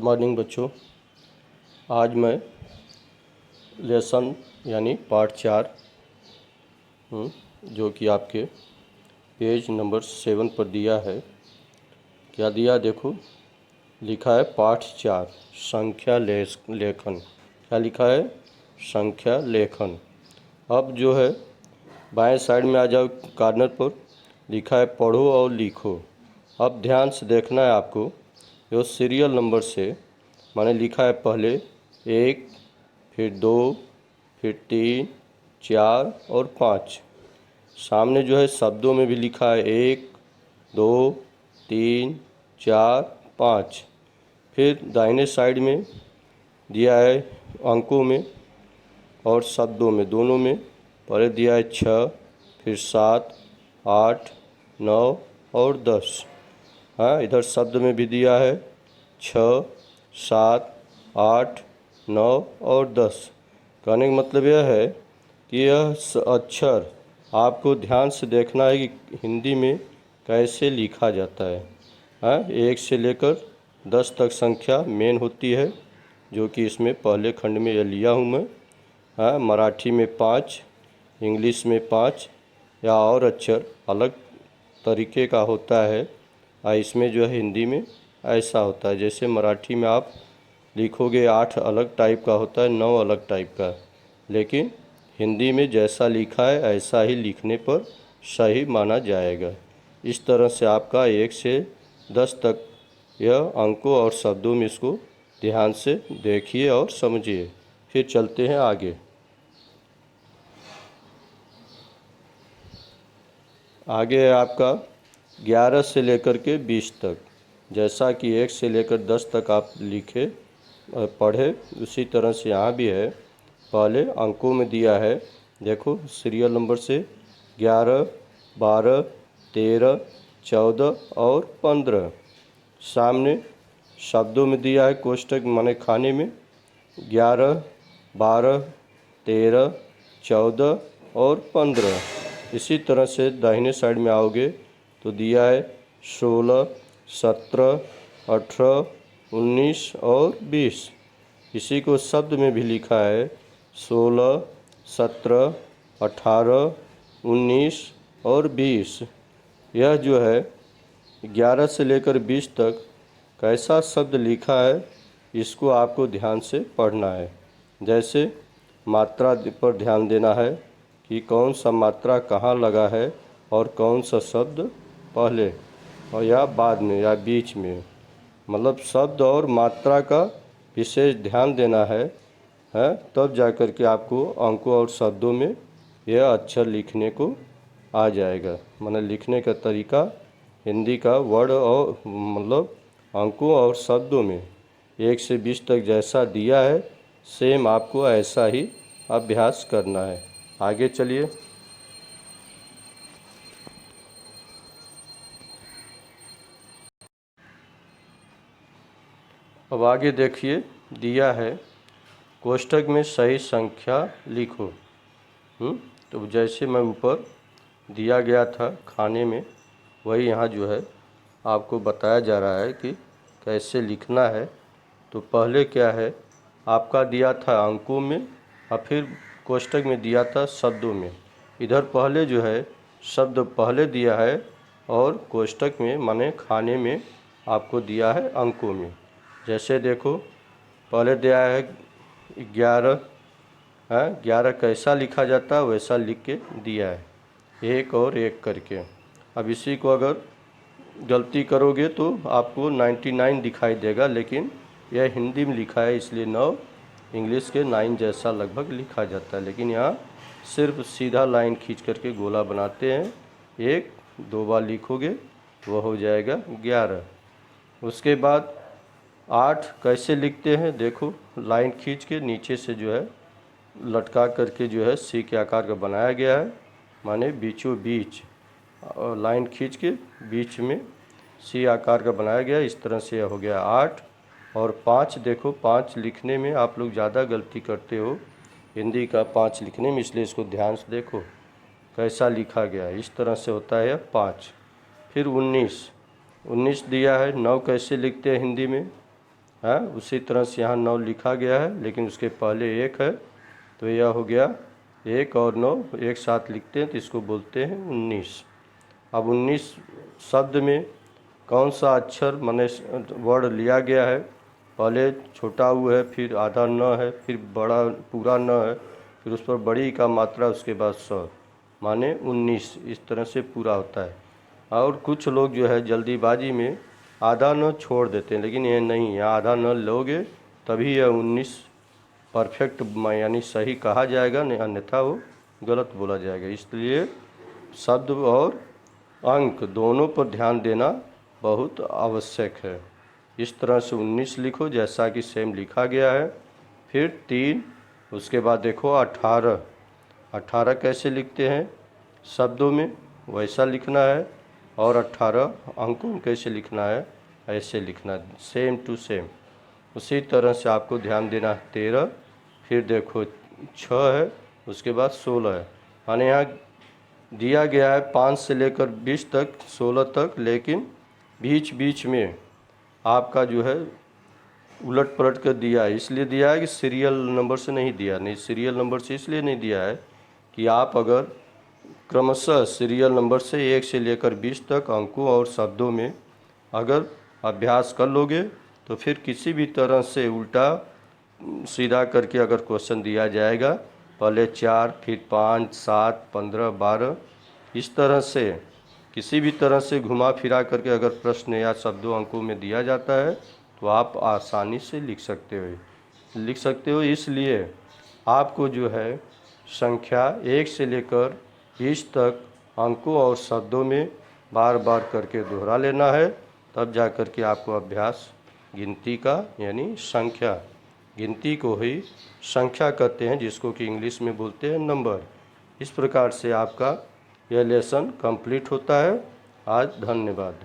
Morning बच्चों। आज मैं लेसन यानी पार्ट 4 जो कि आपके पेज नंबर 7 पर दिया है। क्या दिया देखो, लिखा है पाठ 4 संख्या लेखन। क्या लिखा है? संख्या लेखन। अब जो है बाएं साइड में आ जाओ, कॉर्नर पर लिखा है पढ़ो और लिखो। अब ध्यान से देखना है आपको। जो सीरियल नंबर से मैंने लिखा है पहले 1, फिर 2, फिर 3, 4 और 5। सामने जो है शब्दों में भी लिखा है 1, 2, 3, 4, 5। फिर दाहिने साइड में दिया है अंकों में और शब्दों में, दोनों में। पहले दिया है 6, फिर 7, 8, 9 और 10। हाँ, इधर शब्द में भी दिया है 6, 7, 8, 9 और 10। कहने का मतलब यह है कि यह अक्षर आपको ध्यान से देखना है कि हिंदी में कैसे लिखा जाता है। हाँ, 1 से लेकर 10 तक संख्या मेन होती है, जो कि इसमें पहले खंड में यह लिया हूँ मैं। हाँ, मराठी में 5, इंग्लिश में 5 या और अक्षर अलग तरीके का होता है। इसमें जो है हिंदी में ऐसा होता है, जैसे मराठी में आप लिखोगे 8 अलग टाइप का होता है, 9 अलग टाइप का। लेकिन हिंदी में जैसा लिखा है ऐसा ही लिखने पर सही माना जाएगा। इस तरह से आपका 1 से 10 तक यह अंकों और शब्दों में इसको ध्यान से देखिए और समझिए। फिर चलते हैं आगे। आगे है आपका 11 से लेकर के 20 तक। जैसा कि 1 से लेकर 10 तक आप लिखे पढ़े, उसी तरह से यहाँ भी है। पहले अंकों में दिया है, देखो सीरियल नंबर से 11, 12, 13, 14 और 15। सामने शब्दों में दिया है कोष्टक माने खाने में 11, 12, 13, 14 और 15। इसी तरह से दाहिने साइड में आओगे तो दिया है 16, 17, 18, 19 और 20। इसी को शब्द में भी लिखा है 16, 17, 18, 19 और 20। यह जो है 11 से लेकर 20 तक कैसा शब्द लिखा है, इसको आपको ध्यान से पढ़ना है। जैसे मात्रा पर ध्यान देना है कि कौन सा मात्रा कहाँ लगा है और कौन सा शब्द पहले और या बाद में या बीच में। मतलब शब्द और मात्रा का विशेष ध्यान देना है, तब जाकर के आपको अंकों और शब्दों में यह अक्षर लिखने को आ जाएगा। मतलब लिखने का तरीका हिंदी का वर्ड और मतलब अंकों और शब्दों में 1 से 20 तक जैसा दिया है सेम आपको ऐसा ही अभ्यास करना है। आगे चलिए। अब आगे देखिए, दिया है कोष्ठक में सही संख्या लिखो। तो जैसे मैं ऊपर दिया गया था खाने में, वही यहाँ जो है आपको बताया जा रहा है कि कैसे लिखना है। तो पहले क्या है, आपका दिया था अंकों में और फिर कोष्ठक में दिया था शब्दों में। इधर पहले जो है शब्द पहले दिया है और कोष्ठक में माने खाने में आपको दिया है अंकों में। जैसे देखो पहले दिया है 11, 11 कैसा लिखा जाता है वैसा लिख के दिया है, 1 और 1 करके। अब इसी को अगर गलती करोगे तो आपको 99 दिखाई देगा, लेकिन यह हिंदी में लिखा है इसलिए 9 इंग्लिश के 9 जैसा लगभग लिखा जाता है। लेकिन यहाँ सिर्फ सीधा लाइन खींच करके गोला बनाते हैं, 1 2 बार लिखोगे वह हो जाएगा 11। उसके बाद 8 कैसे लिखते हैं, देखो लाइन खींच के नीचे से जो है लटका करके जो है सी के आकार का बनाया गया है, माने बीचों बीच और लाइन खींच के बीच में सी आकार का बनाया गया। इस तरह से हो गया 8। और 5 देखो, 5 लिखने में आप लोग ज़्यादा गलती करते हो हिंदी का 5 लिखने में, इसलिए इसको ध्यान से देखो कैसा लिखा गया। इस तरह से होता है 5। फिर 19 दिया है, 9 कैसे लिखते हैं हिंदी में, है। उसी तरह से यहाँ 9 लिखा गया है, लेकिन उसके पहले 1 है, तो यह हो गया 1 और 9 एक साथ लिखते हैं तो इसको बोलते हैं 19। अब 19 शब्द में कौन सा अक्षर माने वर्ड लिया गया है? पहले छोटा ऊ है, फिर आधा न है, फिर बड़ा पूरा न है, फिर उस पर बड़ी का मात्रा, उसके बाद स, माने 19। इस तरह से पूरा होता है। और कुछ लोग जो है जल्दीबाजी में आधा न छोड़ देते हैं, लेकिन ये नहीं, यहाँ आधा न लोगे तभी यह 19 परफेक्ट यानी सही कहा जाएगा, नहीं अन्यथा वो गलत बोला जाएगा। इसलिए शब्द और अंक दोनों पर ध्यान देना बहुत आवश्यक है। इस तरह से 19 लिखो जैसा कि सेम लिखा गया है। फिर 3, उसके बाद देखो 18। 18 कैसे लिखते हैं शब्दों में, वैसा लिखना है, और 18 अंकों में कैसे लिखना है, ऐसे लिखना है, सेम टू सेम। उसी तरह से आपको ध्यान देना है। 13, फिर देखो 6 है, उसके बाद 16 है। माने यहाँ दिया गया है 5 से लेकर 20 तक, 16 तक, लेकिन बीच बीच में आपका जो है उलट पलट कर दिया है। इसलिए दिया है कि सीरियल नंबर से नहीं दिया, नहीं सीरियल नंबर से इसलिए नहीं दिया है कि आप अगर क्रमशः सीरियल नंबर से 1 से लेकर 20 तक अंकों और शब्दों में अगर अभ्यास कर लोगे तो फिर किसी भी तरह से उल्टा सीधा करके अगर क्वेश्चन दिया जाएगा, पहले 4, फिर 5, 7, 15, 12, इस तरह से किसी भी तरह से घुमा फिरा करके अगर प्रश्न या शब्दों अंकों में दिया जाता है तो आप आसानी से लिख सकते हो। इसलिए आपको जो है संख्या 1 से लेकर 20 तक अंकों और शब्दों में बार बार करके दोहरा लेना है, तब जा कर के आपको अभ्यास गिनती का यानी संख्या, गिनती को ही संख्या कहते हैं, जिसको कि इंग्लिश में बोलते हैं नंबर। इस प्रकार से आपका यह लेसन कंप्लीट होता है। आज धन्यवाद।